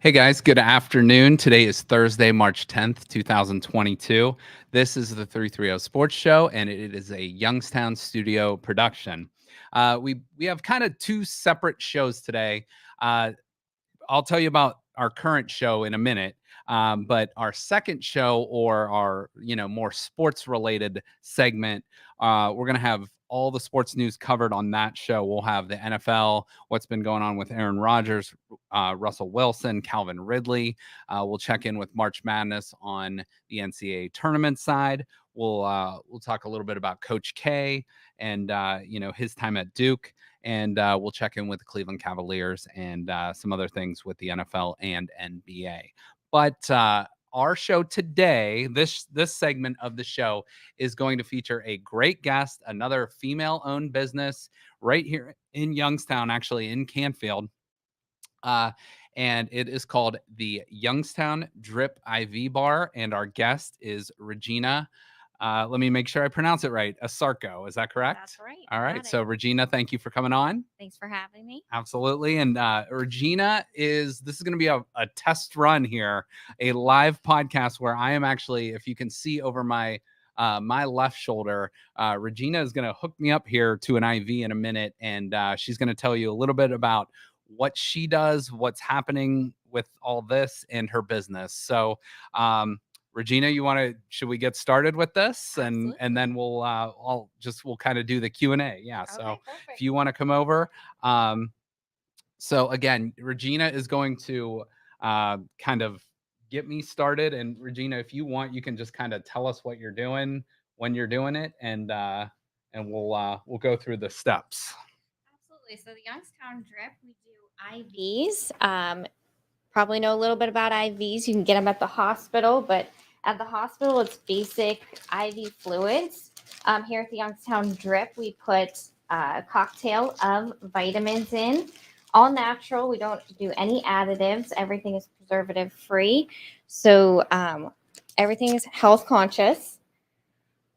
Hey guys, good afternoon. Today is Thursday, March 10th, 2022. This is the 330 Sports Show, and it is a Youngstown studio production. We have kind of two separate shows today. Uh, I'll tell you about our current show in a minute. But our second show, or our more sports related segment, we're gonna have all the sports news covered on that show. We'll have the NFL, what's been going on with Aaron Rodgers, Russell Wilson, Calvin Ridley. We'll check in with March Madness on the NCAA tournament side. We'll talk a little bit about Coach K and his time at Duke, and we'll check in with the Cleveland Cavaliers and some other things with the NFL and NBA. But our show today, this segment of the show, is going to feature a great guest, another female-owned business right here in Youngstown, actually in Canfield. And it is called the Youngstown Drip IV Bar, and our guest is Regina. Let me make sure I pronounce it right. Asarco, is that correct? That's right. All right. So, Regina, thank you for coming on. Thanks for having me. Absolutely. And Regina this is going to be a test run here, a live podcast where I am actually, if you can see over my left shoulder, Regina is going to hook me up here to an IV in a minute, and she's going to tell you a little bit about what she does, what's happening with all this, and her business. So, Regina, should we get started with this? And then we'll kind of do the Q&A. Yeah. Okay, so perfect. if you want to come over. So again, Regina is going to kind of get me started. And Regina, if you want, you can just kind of tell us what you're doing when you're doing it, and we'll go through the steps. Absolutely. So the Youngstown Drip, we do IVs. Probably know a little bit about IVs. You can get them at the hospital, but at the hospital, it's basic IV fluids. Here at the Youngstown Drip, we put a cocktail of vitamins in, all natural. We don't do any additives. Everything is preservative free. So everything is health conscious.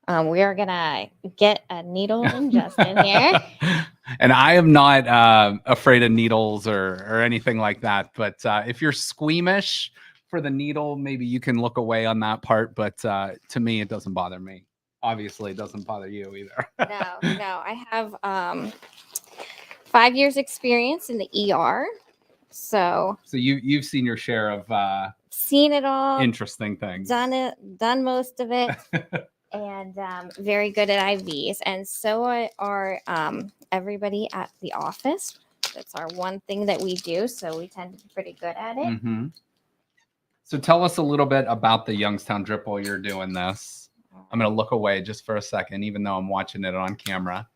We are going to get a needle in Justin here. And I am not afraid of needles or anything like that. But if you're squeamish for the needle, maybe you can look away on that part. But to me, it doesn't bother me. Obviously, it doesn't bother you either. No. I have 5 years experience in the ER. So you've seen your share of seen it all, interesting things. Done most of it. And very good at IVs. And so are everybody at the office. That's our one thing that we do. So we tend to be pretty good at it. Mm-hmm. So tell us a little bit about the Youngstown Drip while you're doing this. I'm going to look away just for a second, even though I'm watching it on camera.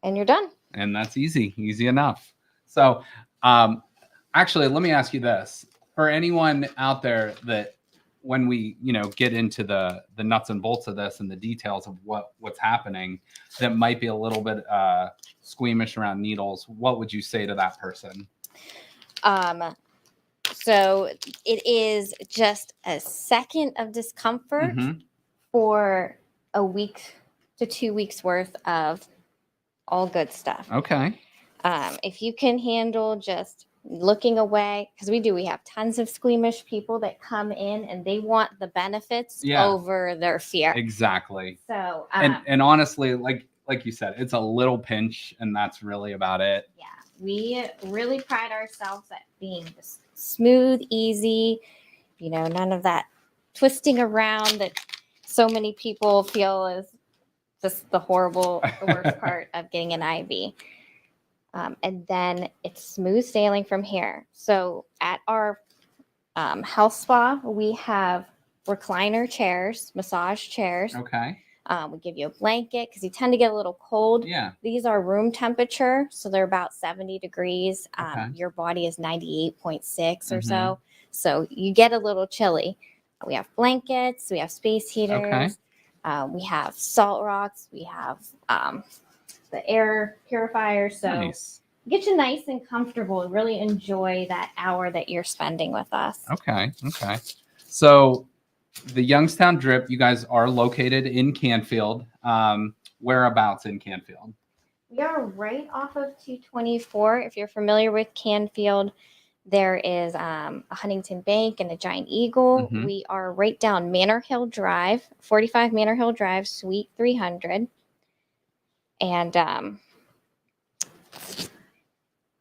And you're done. And that's easy enough. So actually, let me ask you this. For anyone out there that, when we get into the nuts and bolts of this and the details of what's happening, that might be a little bit squeamish around needles, what would you say to that person? So it is just a second of discomfort for a week to 2 weeks worth of all good stuff. Okay. If you can handle just looking away, because we have tons of squeamish people that come in and they want the benefits over their fear. Exactly. So and honestly, like you said, it's a little pinch, and that's really about it. Yeah, we really pride ourselves at being just smooth, easy, none of that twisting around that so many people feel is just the worst part of getting an IV. And then it's smooth sailing from here. So at our health spa, we have recliner chairs, massage chairs. Okay. We give you a blanket because you tend to get a little cold. Yeah. These are room temperature, so they're about 70 degrees. Okay. Your body is 98.6 or so. So you get a little chilly. We have blankets. We have space heaters. Okay. We have salt rocks. We have the air purifier. So nice. Get you nice and comfortable and really enjoy that hour that you're spending with us. Okay. So the Youngstown Drip, you guys are located in Canfield. Whereabouts in Canfield? We are right off of 224. If you're familiar with Canfield, There is a Huntington Bank and a Giant Eagle. Mhm. We are right down Manor Hill Drive, 45 Manor Hill Drive, Suite 300. And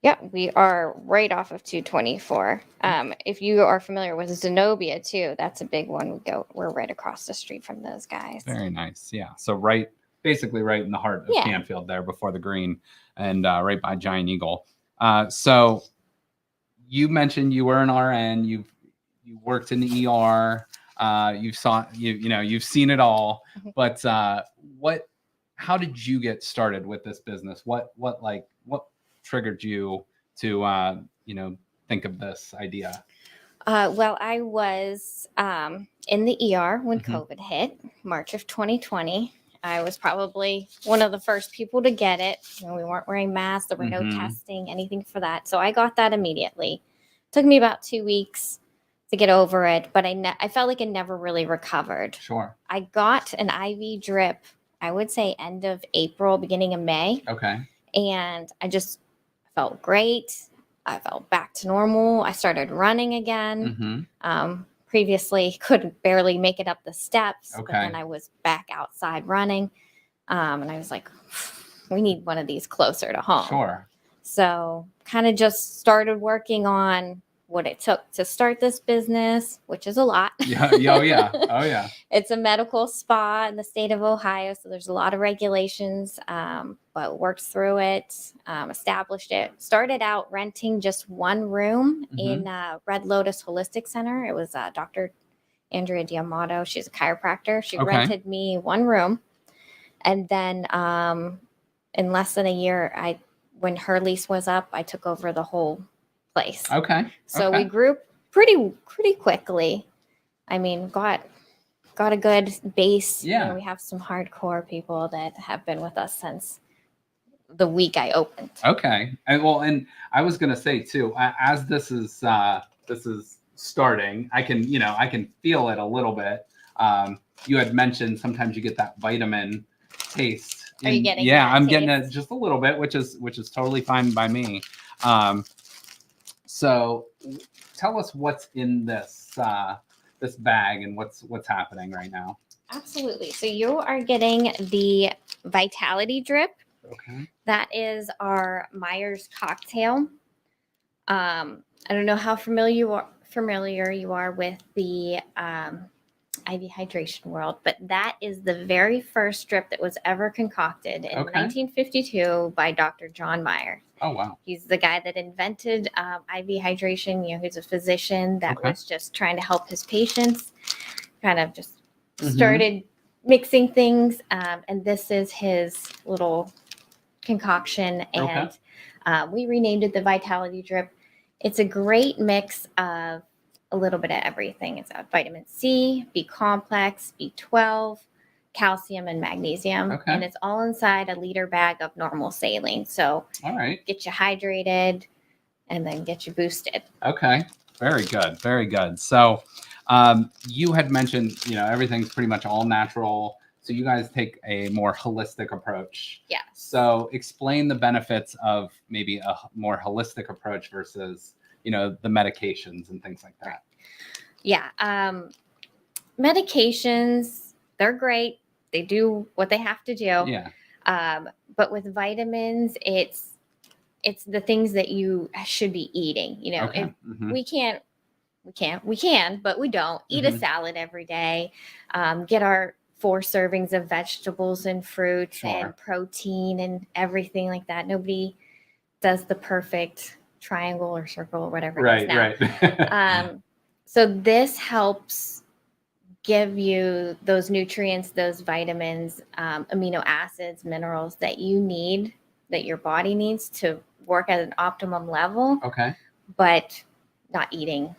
yeah, we are right off of 224. If you are familiar with Zenobia too, that's a big one. We're right across the street from those guys. Very nice. Yeah. So basically right in the heart of Canfield there before the green, and right by Giant Eagle. So you mentioned you were an RN. You worked in the ER. You've seen it all. But how did you get started with this business? What triggered you to think of this idea? Well, I was in the ER when Mhm. COVID hit, March of 2020. I was probably one of the first people to get it. We weren't wearing masks. There were no Mhm. testing, anything for that. So I got that immediately. Took me about 2 weeks to get over it, but I felt like it never really recovered. Sure. I got an IV drip, I would say end of April, beginning of May. Okay. And I just felt great. I felt back to normal. I started running again. Mhm. Previously, could barely make it up the steps, but Okay. then I was back outside running. And I was like, we need one of these closer to home. Sure. So kind of just started working on what it took to start this business, which is a lot. Yeah. Oh yeah. It's a medical spa in the state of Ohio, so there's a lot of regulations, but worked through it, established it. Started out renting just one room in Red Lotus Holistic Center. It was Dr. Andrea Diamato. She's a chiropractor. She rented me one room. And then in less than a year, when her lease was up, I took over the whole place. Okay. So we grew pretty quickly. I mean, got a good base. Yeah. We have some hardcore people that have been with us since the week I opened. Okay. And I was going to say too, as this is starting, I can feel it a little bit. You had mentioned sometimes you get that vitamin taste. Are you getting? Yeah, I'm taste? getting it just a little bit, which is totally fine by me. So tell us what's in this bag and what's happening right now. Absolutely. So you are getting the Vitality Drip. Okay. That is our Myers cocktail. I don't know how familiar you are with the IV hydration world, but that is the very first drip that was ever concocted in 1952 by Dr. John Myers. Oh, wow. He's the guy that invented IV hydration. He's a physician that was just trying to help his patients, kind of just started mixing things. And this is his little concoction. And we renamed it the Vitality Drip. It's a great mix of a little bit of everything. It's got vitamin C, B complex, B12, calcium, and magnesium. And it's all inside a liter bag of normal saline. So get you hydrated and then get you boosted. Okay. Very good. Very good. So you had mentioned, everything's pretty much all natural. So you guys take a more holistic approach. Yeah. So explain the benefits of maybe a more holistic approach versus, the medications and things like that. Yeah. Medications, they're great. They do what they have to do. Yeah. But with vitamins, it's the things that you should be eating. We can, but we don't eat a salad every day. Get our 4 servings of vegetables and fruits and protein and everything like that. Nobody does the perfect triangle or circle or whatever it is now. Right. So this helps give you those nutrients, those vitamins, amino acids, minerals that you need, that your body needs to work at an optimum level. But not eating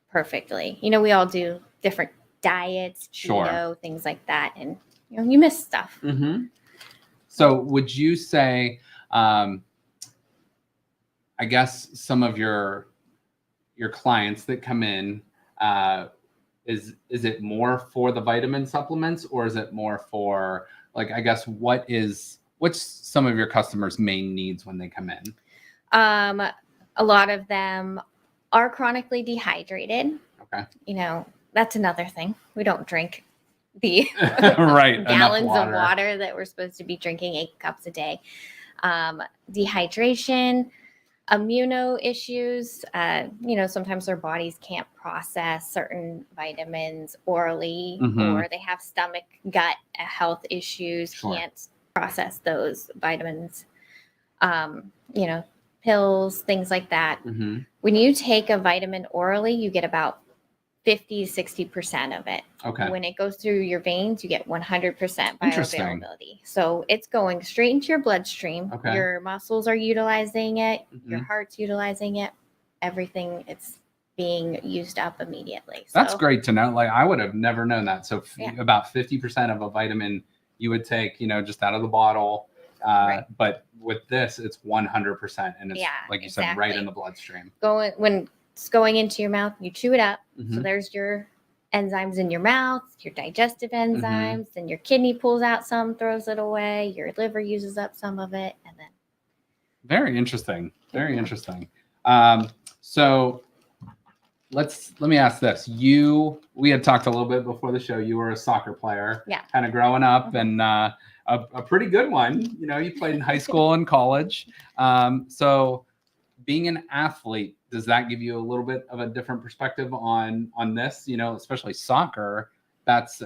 perfectly. We all do different diets, keto, things like that, and you miss stuff. So would you say, I guess some of your clients that come in, is it more for the vitamin supplements, or is it more for, like, I guess what's some of your customers' main needs when they come in? A lot of them are chronically dehydrated. Okay. You know, that's another thing. We don't drink the Right. gallons of water that we're supposed to be drinking, 8 cups a day. Dehydration, immuno issues. Sometimes their bodies can't process certain vitamins orally, or they have stomach gut health issues, can't process those vitamins. Pills, things like that. When you take a vitamin orally, you get about 50 to 60% of it. Okay. When it goes through your veins, you get 100% bioavailability. So it's going straight into your bloodstream. Okay. Your muscles are utilizing it. Your heart's utilizing it. Everything, it's being used up immediately. That's great to know. Like, I would have never known that. So about 50% of a vitamin you would take, just out of the bottle. But with this, it's 100%. And it's, like you said, right in the bloodstream. When it's going into your mouth, you chew it up. So there's your enzymes in your mouth, your digestive enzymes, and your kidney pulls out some, throws it away. Your liver uses up some of it. And then. Very interesting. Very interesting. So let me ask this. We had talked a little bit before the show. You were a soccer player, kind of growing up, and a pretty good one. You played in high school and college. So being an athlete, does that give you a little bit of a different perspective on this? Especially soccer. That's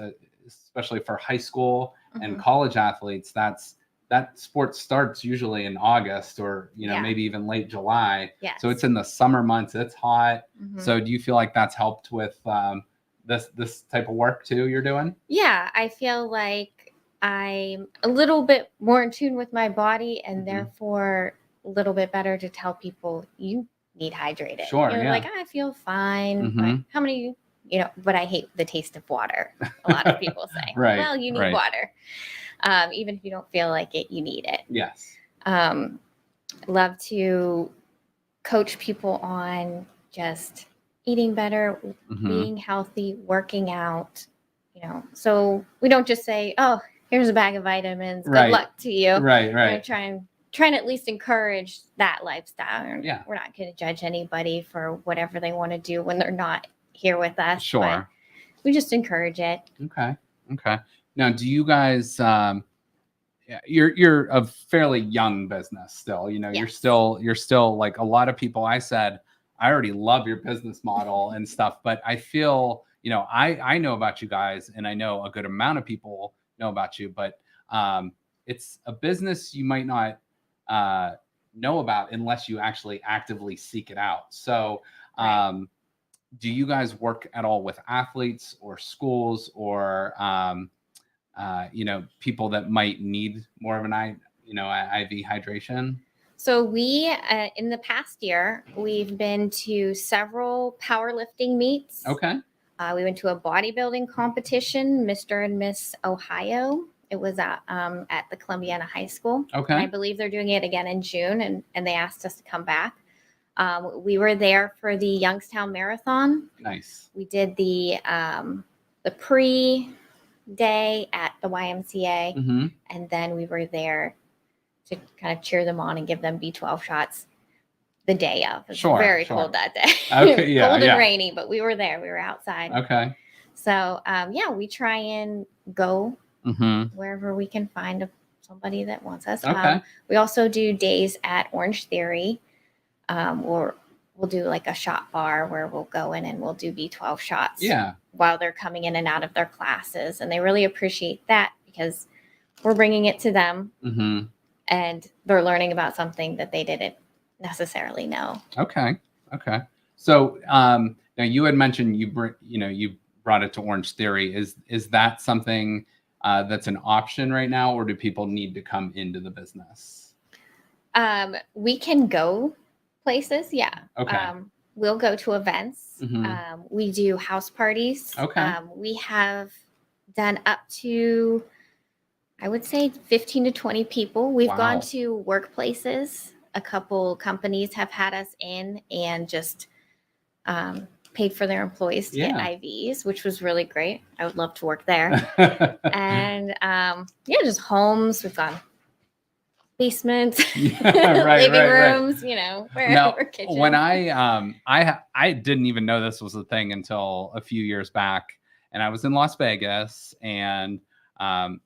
especially for high school and college athletes. That sport starts usually in August or, maybe even late July. So it's in the summer months. It's hot. So do you feel like that's helped with this type of work too you're doing? Yeah, I feel like I'm a little bit more in tune with my body, and therefore a little bit better to tell people you need hydrated. Sure. Like, I feel fine. But how many, but I hate the taste of water. A lot of people say, well, you need water. Even if you don't feel like it, you need it. Yes. Love to coach people on just eating better, being healthy, working out, so we don't just say, oh, here's a bag of vitamins. Good luck to you. Right. We're trying to at least encourage that lifestyle. We're not going to judge anybody for whatever they want to do when they're not here with us. Sure. We just encourage it. Okay. Now, do you guys, you're a fairly young business still, you're still like a lot of people. I already love your business model and stuff, but I feel, I know about you guys, and I know a good amount of people know about you, but it's a business you might not know about unless you actually actively seek it out. So do you guys work at all with athletes or schools or people that might need more of an IV hydration? So we in the past year, we've been to several powerlifting meets. Okay. We went to a bodybuilding competition, Mr. and Miss Ohio. It was at the Columbiana High School. Okay. And I believe they're doing it again in June, and they asked us to come back. We were there for the Youngstown Marathon. Nice. We did the pre-day at the YMCA, and then we were there to kind of cheer them on and give them B12 shots the day of. It was very cold that day. Okay, cold and rainy, but we were there. We were outside. Okay. So, we try and go wherever we can find somebody that wants us. Okay. We also do days at Orange Theory, or we'll do like a shot bar where we'll go in and we'll do B12 shots while they're coming in and out of their classes. And they really appreciate that because we're bringing it to them and they're learning about something that they didn't necessarily know. Okay. So now you had mentioned you brought it to Orange Theory. Is that something that's an option right now, or do people need to come into the business? We can go places. Yeah. Okay. We'll go to events. We do house parties. Okay. We have done up to, I would say, 15 to 20 people. We've gone to workplaces. A couple companies have had us in and just paid for their employees to get IVs, which was really great. I would love to work there. And just homes. We've gone basement, Yeah, right, living right. rooms, Now, wherever, kitchen. when I didn't even know this was a thing until a few years back, and I was in Las Vegas, and and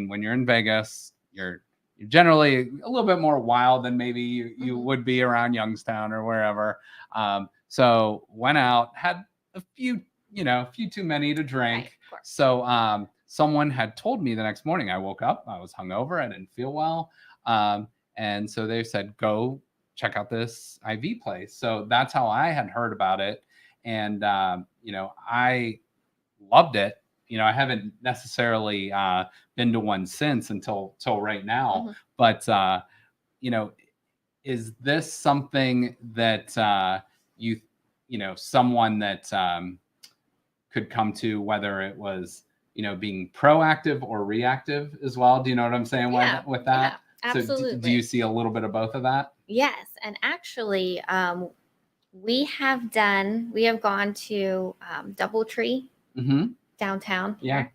when you're in Vegas, you're generally a little bit more wild than maybe you Mhm. would be around Youngstown or wherever. So went out, had a few, a few too many to Right, drink. of course. So someone had told me the next morning. I woke up, I was hungover, I didn't feel well. And so they said, go check out this IV place. So that's how I had heard about it. And, I loved it. I haven't necessarily been to one since until right now. Mhm. But, you know, is this something that someone that could come to, whether it was, being proactive or reactive as well? Do you know what I'm saying Yeah, with yeah, that? So do you absolutely. see a little bit of both of that? Yes, and actually, we have gone to DoubleTree Hmm. downtown Yeah.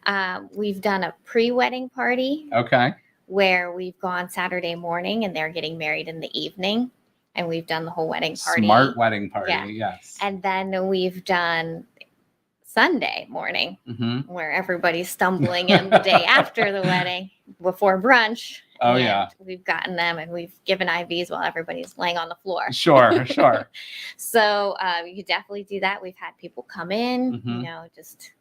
here. We've done a pre-wedding party Okay. where we've gone Saturday morning and they're getting married in the evening, and we've done the whole wedding Smart party. wedding party. Yeah, Yes. and then we've done Sunday morning Hmm. where everybody's stumbling in the day after the wedding before brunch. Oh, And yeah. we've gotten them and we've given IVs while everybody's laying on the floor. Sure. Sure. So you could definitely do that. We've had people come in, Hmm. just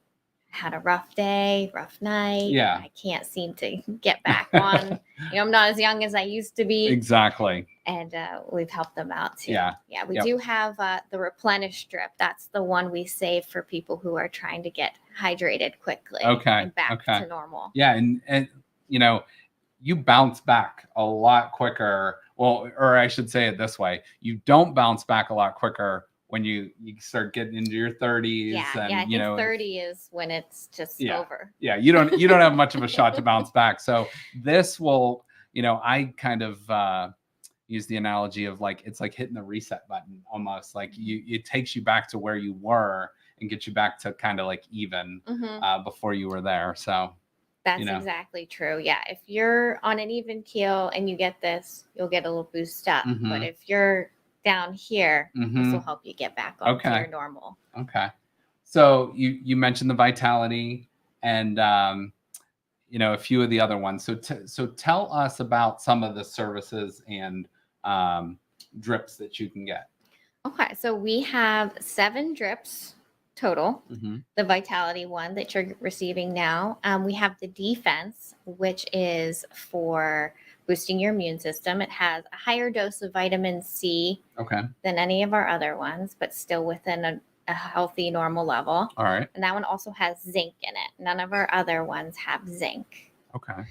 had a rough day, rough night. Yeah. I can't seem to get back on. I'm not as young as I used to be. Exactly. And we've helped them out too. Yeah. Yeah, we Yep. do have the replenish drip. That's the one we save for people who are trying to get hydrated quickly Okay. and back Okay. to normal. Yeah. And you bounce back a lot quicker. Well, or I should say it this way: you don't bounce back a lot quicker when you start getting into your 30s. Yeah, And I think 30 is when it's just yeah, over. yeah, you don't have much of a shot to bounce back. So this will, I kind of use the analogy of, like, it's like hitting the reset button almost. Like, it takes you back to where you were and gets you back to kind of like even before you were there. So That's exactly true. Yeah, if you're on an even keel and you get this, you'll get a little boost up. But if you're down here, this will help you get back up to your normal. Okay. So you mentioned the vitality and a few of the other ones. So tell us about some of the services and drips that you can get. Okay, so we have 7 drips total. The vitality one that you're receiving now. We have the defense, which is for boosting your immune system. It has a higher dose of vitamin C than any of our other ones, but still within a healthy, normal level. All right. And that one also has zinc in it. None of our other ones have zinc. Okay.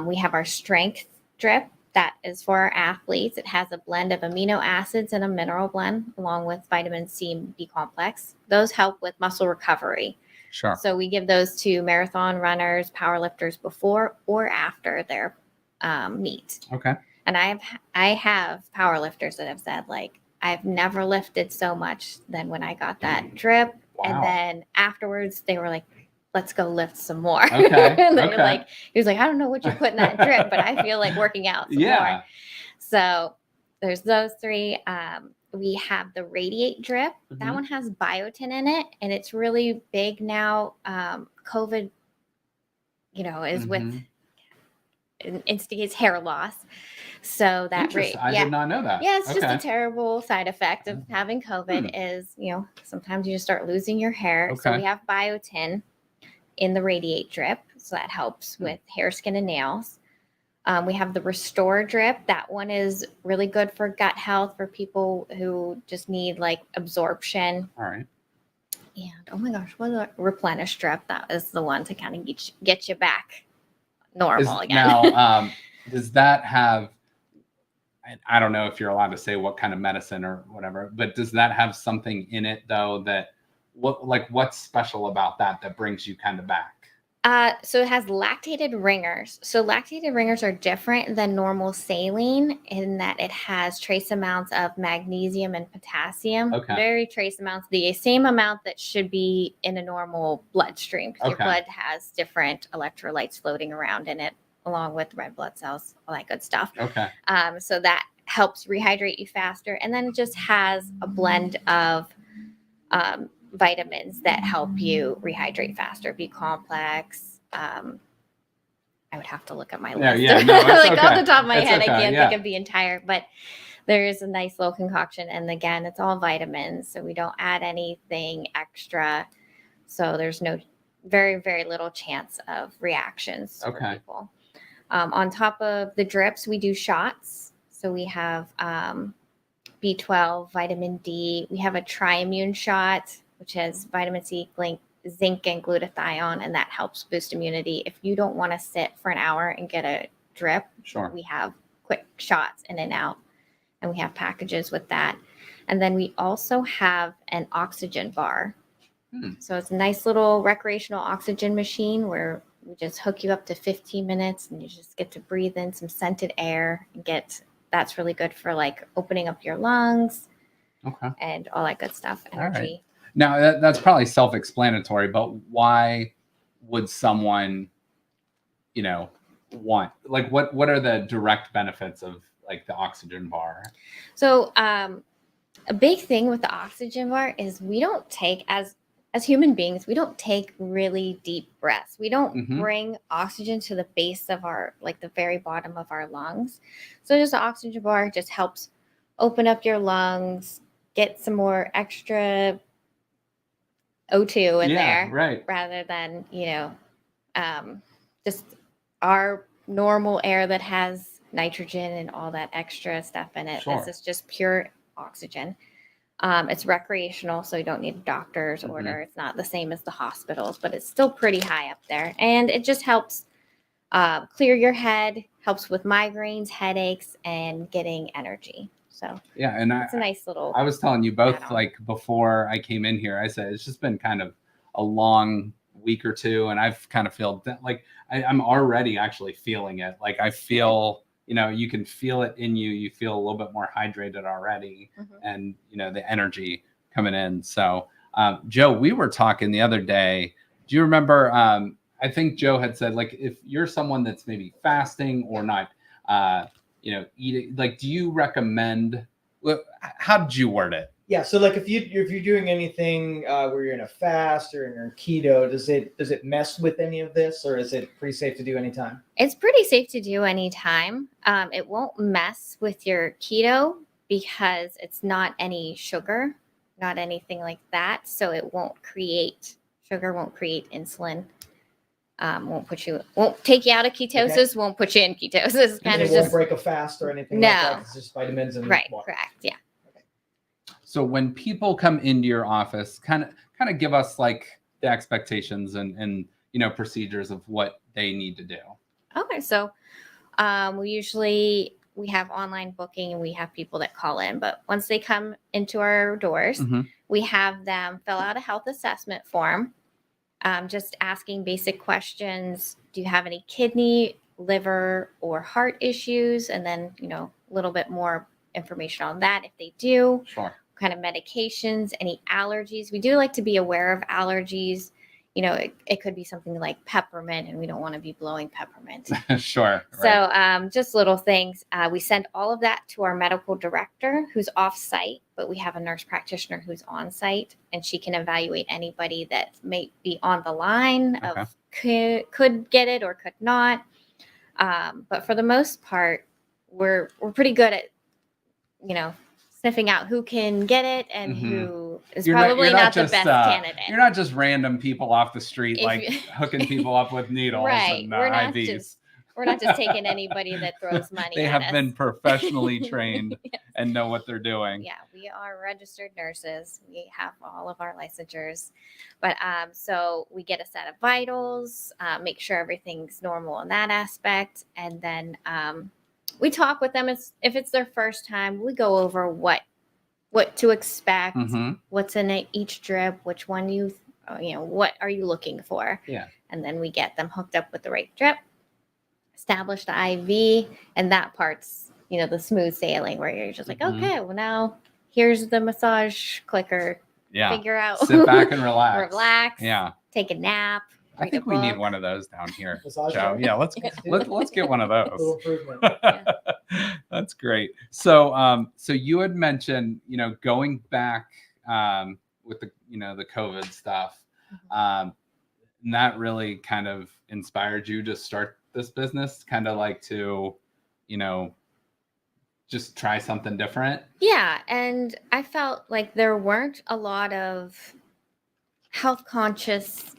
We have our strength drip. That is for our athletes. It has a blend of amino acids and a mineral blend, along with vitamin C and B complex. Those help with muscle recovery. Sure. So we give those to marathon runners, power lifters before or after their meet. Okay. And I have power lifters that have said, like, I've never lifted so much than when I got that drip. Wow. And then afterwards they were like, let's go lift some more. Okay. And okay. like, he was like, I don't know what you put in that drip, but I feel like working out some more. So there's those 3. We have the Radiate drip. That one has biotin in it, and it's really big now. COVID, is with instigates hair loss. So that I did not know that. Yeah, it's just a terrible side effect of having COVID is, sometimes you just start losing your hair. So we have biotin in the Radiate drip. So that helps with hair, skin, and nails. We have the Restore drip. That one is really good for gut health for people who just need like absorption. All right. And oh my gosh, what a Replenish drip. That is the one to kind of get you back normal again. Now, does that have, I don't know if you're allowed to say what kind of medicine or whatever, but does that have something in it though that what's special about that brings you kind of back? So it has lactated ringers. So lactated ringers are different than normal saline in that it has trace amounts of magnesium and potassium. Very trace amounts, the same amount that should be in a normal bloodstream, because your blood has different electrolytes floating around in it along with red blood cells, all that good stuff. Okay. So that helps rehydrate you faster. And then it just has a blend of vitamins that help you rehydrate faster. B complex. I would have to look at my list. Yeah, no, like okay. off the top of my It's head, okay, I can't yeah. think of the entire, but there is a nice little concoction. And again, it's all vitamins. So we don't add anything extra. So there's no very, very little chance of reactions for people. On top of the drips, we do shots. So we have B12, vitamin D. We have a Triimmune shot, which has vitamin C, zinc, and glutathione, and that helps boost immunity. If you don't want to sit for an hour and get a drip, we have quick shots in and out, and we have packages with that. And then we also have an oxygen bar. So it's a nice little recreational oxygen machine where we just hook you up to 15 minutes and you just get to breathe in some scented air and that's really good for like opening up your lungs and all that good stuff, energy. Right. Now that's probably self-explanatory, but why would someone, want, like what are the direct benefits of like the oxygen bar? So a big thing with the oxygen bar is we don't take as human beings, we don't take really deep breaths. We don't bring oxygen to the base of the very bottom of our lungs. So just the oxygen bar just helps open up your lungs, get some more extra O2 in there, right? Rather than, just our normal air that has nitrogen and all that extra stuff in it. This is just pure oxygen. It's recreational, so you don't need a doctor's order. It's not the same as the hospitals, but it's still pretty high up there. And it just helps clear your head, helps with migraines, headaches, and getting energy. So and it's a nice little. I was telling you both, like before I came in here, I said it's just been kind of a long week or two, and I've kind of feel like I'm already actually feeling it. Like I feel. You can feel it in you. You feel a little bit more hydrated already, and the energy coming in. So, Joe, we were talking the other day. Do you remember? I think Joe had said, like, if you're someone that's maybe fasting or not, eating, like, do you recommend? How did you word it? Yeah, so like if you're doing anything where you're in a fast or you're in keto, does it mess with any of this, or is it pretty safe to do anytime? It's pretty safe to do anytime. It won't mess with your keto because it's not any sugar, not anything like that. So it won't create sugar, won't create insulin. Won't take you out of ketosis, won't put you in ketosis. It won't break a fast or anything like that. It's just vitamins and water. Correct, yeah. So when people come into your office, kind of give us like the expectations and procedures of what they need to do. Okay, so we have online booking and we have people that call in, but once they come into our doors, we have them fill out a health assessment form, just asking basic questions. Do you have any kidney, liver, or heart issues? And then, a little bit more information on that if they do. Sure. Kind of medications, any allergies. We do like to be aware of allergies. It could be something like peppermint, and we don't want to be blowing peppermint. Sure. So just little things. We send all of that to our medical director who's off site, but we have a nurse practitioner who's on site, and she can evaluate anybody that may be on the line of could get it or could not. But for the most part, we're pretty good at, sniffing out who can get it and who is probably not the best candidate. You're not just random people off the street, hooking people up with needles and IVs. We're not just taking anybody that throws money They at have been professionally trained and know what they're doing. Yeah, we are registered nurses. We have all of our licensures. But so we get a set of vitals, make sure everything's normal in that aspect. And then we talk with them. If it's their first time, we go over what to expect, what's in each drip, which one what are you looking for? Yeah. And then we get them hooked up with the right drip, establish the IV, and that part's, the smooth sailing where you're just like, okay, well now here's the massage clicker. Yeah. Figure out. Sit back and relax. Relax. Yeah. Take a nap. I read a think we need book. one of those down here, Massage Joe. gun? Yeah, let's get one of Little those. improvement. That's great. So so you had mentioned, going back with the COVID stuff, and that really kind of inspired you to start this business, kind of like to, you know, just try something different. Yeah, and I felt like there weren't a lot of health conscious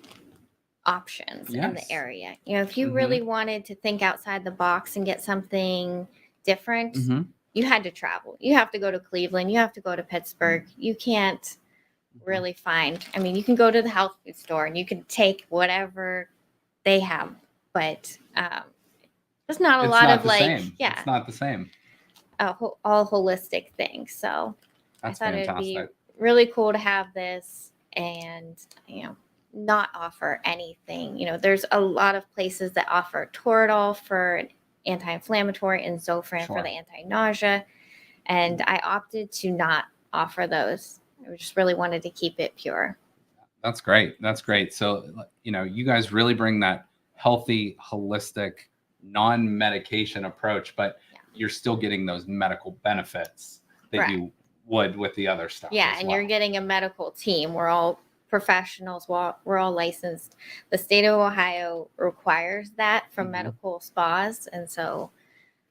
options in the Yes. area. If you really wanted to think outside the box and get something different, Mm-hmm. you had to travel. You have to go to Cleveland, you have to go to Pittsburgh. You can't really find, you can go to the health food store and you can take whatever they have, but there's not a It's lot not of the same. yeah, It's not the same. all holistic things. So That's I thought it'd be fantastic. really cool to have this and, not offer anything. There's a lot of places that offer Toradol for an anti-inflammatory and Zofran for Sure. the anti-nausea. And I opted to not offer those. I just really wanted to keep it pure. That's great. That's great. So, you guys really bring that healthy, holistic, non-medication approach, but you're still getting those medical benefits that Correct. you would with the other stuff. Yeah, as and well. you're getting a medical team. We're all professionals. We're all licensed. The state of Ohio requires that from medical spas, and so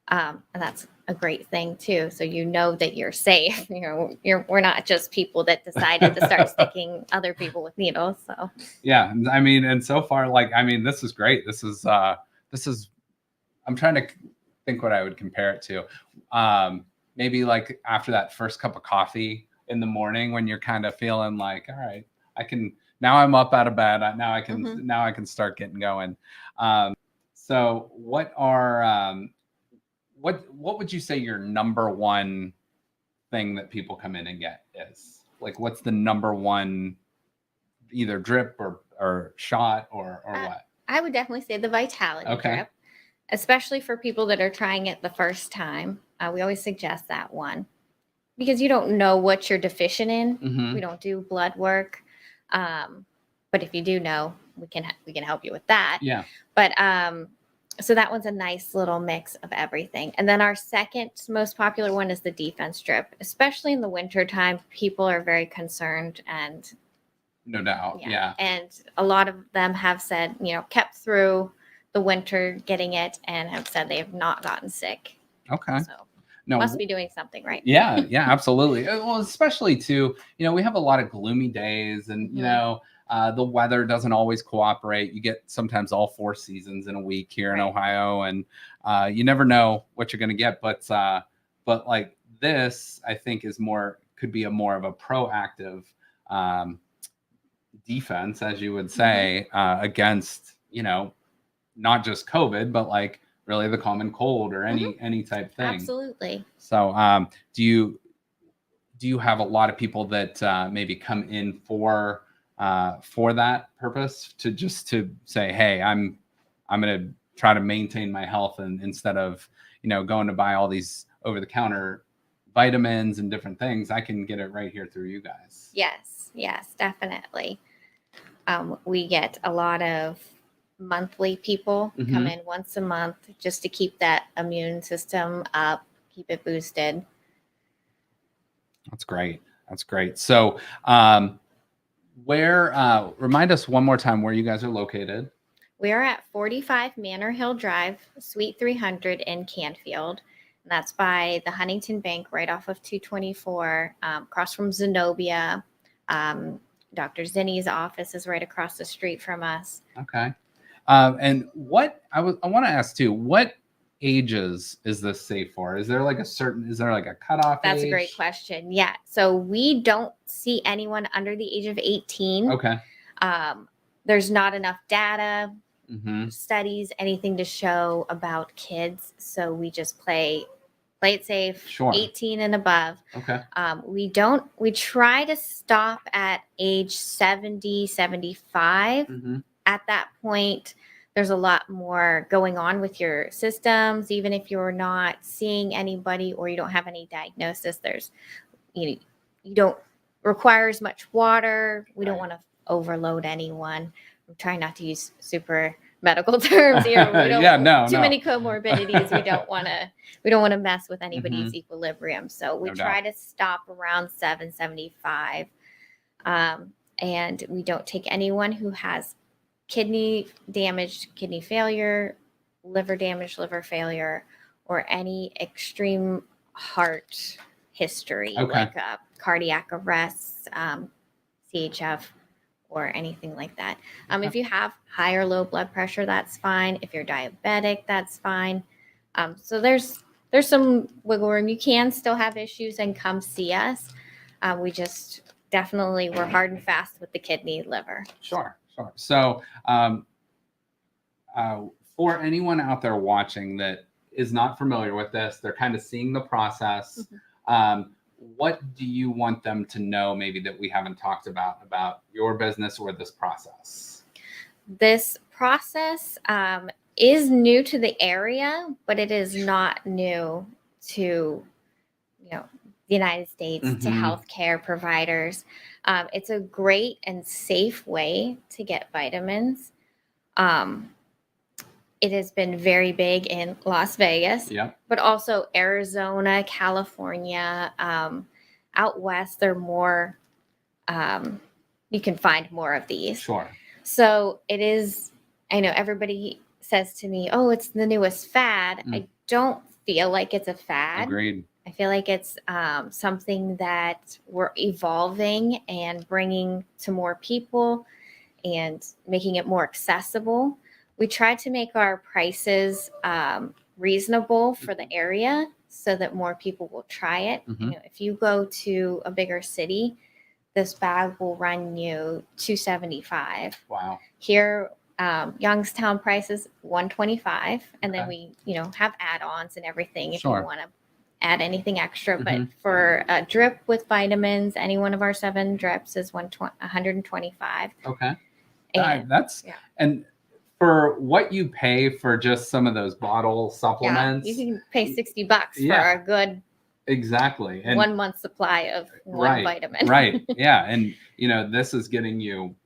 and that's a great thing too. So that you're safe. We're not just people that decided to start sticking other people with needles. So Yeah, and so far, this is great. This is I'm trying to think what I would compare it to. Maybe like after that first cup of coffee in the morning when you're kind of feeling like, all right, now I'm up out of bed. Now I can start getting going. So what would you say your number one thing that people come in and get is? Like, what's the number one either drip or shot or what? I would definitely say the Vitality drip, especially for people that are trying it the first time. We always suggest that one because you don't know what you're deficient in. We don't do blood work, but if you do know, we can help you with that. Yeah. But so that one's a nice little mix of everything. And then our second most popular one is the defense drip, especially in the winter time. People are very concerned and. No doubt. Yeah. And a lot of them have said, kept through the winter getting it and have said they have not gotten sick. Okay. So must be doing something right. Yeah, absolutely. Well, especially too, we have a lot of gloomy days and, the weather doesn't always cooperate. You get sometimes all 4 seasons in a week here in Ohio and you never know what you're going to get. But like this, I think could be more of a proactive defense, as you would say, against, not just COVID, but like really the common cold or any type thing. Absolutely. So do you have a lot of people that maybe come in for that purpose to say, hey, I'm going to try to maintain my health and instead of, going to buy all these over the counter vitamins and different things, I can get it right here through you guys. Yes, definitely. We get a lot of monthly people come in once a month just to keep that immune system up, keep it boosted. That's great. So remind us one more time where you guys are located. We are at 45 Manor Hill Drive, Suite 300 in Canfield. And that's by the Huntington Bank right off of 224, across from Zenobia. Dr. Zinni's office is right across the street from us. Okay. And what I want to ask too, what ages is this safe for? Is there like a cutoff That's age? a great question. Yeah. So we don't see anyone under the age of 18. Okay. There's not enough data, studies, anything to show about kids. So we just play it safe, Sure. 18 and above. Okay. We try to stop at age 70, 75. At that point, there's a lot more going on with your systems. Even if you're not seeing anybody or you don't have any diagnosis, there's, you don't require as much water. We don't want to overload anyone. I'm trying not to use super medical terms here. We don't, Yeah, no, too no. many comorbidities. We don't want to mess with anybody's equilibrium. So we No try doubt. to stop around 775. And we don't take anyone who has kidney damage, kidney failure, liver damage, liver failure, or any extreme heart history, Okay. like cardiac arrests, CHF, or anything like that. If you have high or low blood pressure, that's fine. If you're diabetic, that's fine. So there's some wiggle room. You can still have issues and come see us. We just definitely, we're hard and fast with the kidney, liver. Sure. So, for anyone out there watching that is not familiar with this, they're kind of seeing the process. What do you want them to know, maybe that we haven't talked about your business or this process? This process is new to the area, but it is not new to, the United States, to healthcare providers. It's a great and safe way to get vitamins. It has been very big in Las Vegas, but also Arizona, California, out west. They're more, you can find more of these. Sure. So it is, I know everybody says to me, oh, it's the newest fad. I don't feel like it's a fad. Agreed. I feel like it's something that we're evolving and bringing to more people and making it more accessible. We try to make our prices reasonable for the area so that more people will try it. If you go to a bigger city, this bag will run you $275. Wow. Here, Youngstown prices $125, and then we, have add-ons and everything if you want to add anything extra. But for a drip with vitamins, any one of our 7 drips is $125. Okay. And, and for what you pay for just some of those bottle supplements, you can pay $60 for a good exactly and 1 month supply of one vitamin. Right. Yeah. And this is getting you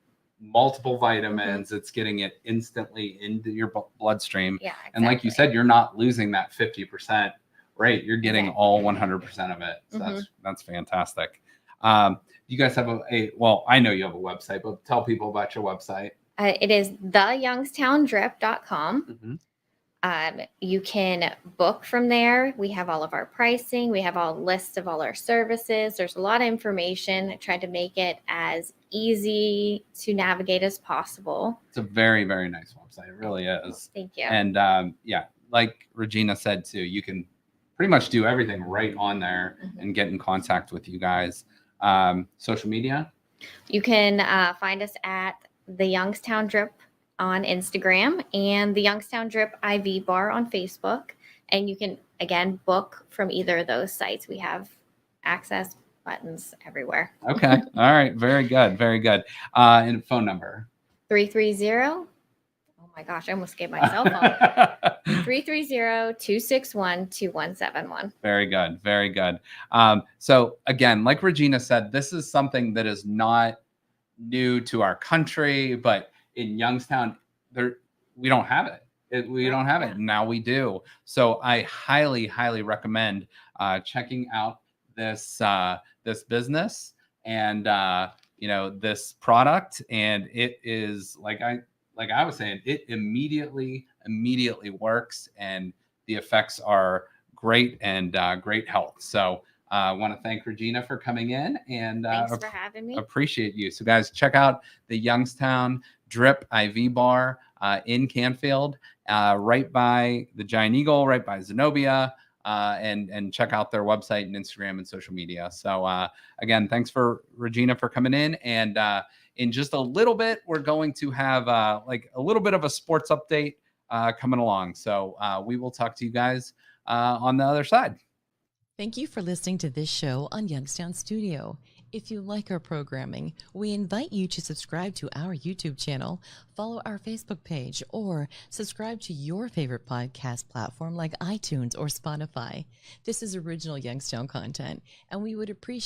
multiple vitamins. It's getting it instantly into your bloodstream. Yeah, exactly. And like you said, you're not losing that 50% rate. You're getting all 100% of it. So that's fantastic. You guys have well, I know you have a website, but tell people about your website. It is theyoungstowndrip.com. You can book from there. We have all of our pricing. We have all lists of all our services. There's a lot of information. I tried to make it as easy to navigate as possible. It's a very, very nice website. It really is. Thank you. And like Regina said too, you can pretty much do everything right on there and get in contact with you guys. Social media? You can find us at the Youngstown Drip on Instagram and the Youngstown Drip IV Bar on Facebook. And you can, again, book from either of those sites. We have access buttons everywhere. Okay. All right. Very good. Very good. And phone number? 330. Oh my gosh, I almost gave myself phone. 330-261-2171. Very good. Very good. So again, like Regina said, this is something that is not new to our country, but in Youngstown, we don't have it. We don't have it. Now we do. So I highly, highly recommend checking out this business and this product. And it is like I was saying, it immediately works, and the effects are great and great health. So I want to thank Regina for coming in, and thanks for having me. Appreciate you. So guys, check out the Youngstown Drip IV Bar in Canfield, right by the Giant Eagle, right by Zenobia, and check out their website and Instagram and social media. So again, thanks for Regina for coming in. And in just a little bit, we're going to have like a little bit of a sports update coming along. So we will talk to you guys on the other side. Thank you for listening to this show on Youngstown Studio. If you like our programming, we invite you to subscribe to our YouTube channel, follow our Facebook page, or subscribe to your favorite podcast platform like iTunes or Spotify. This is original Youngstown content, and we would appreciate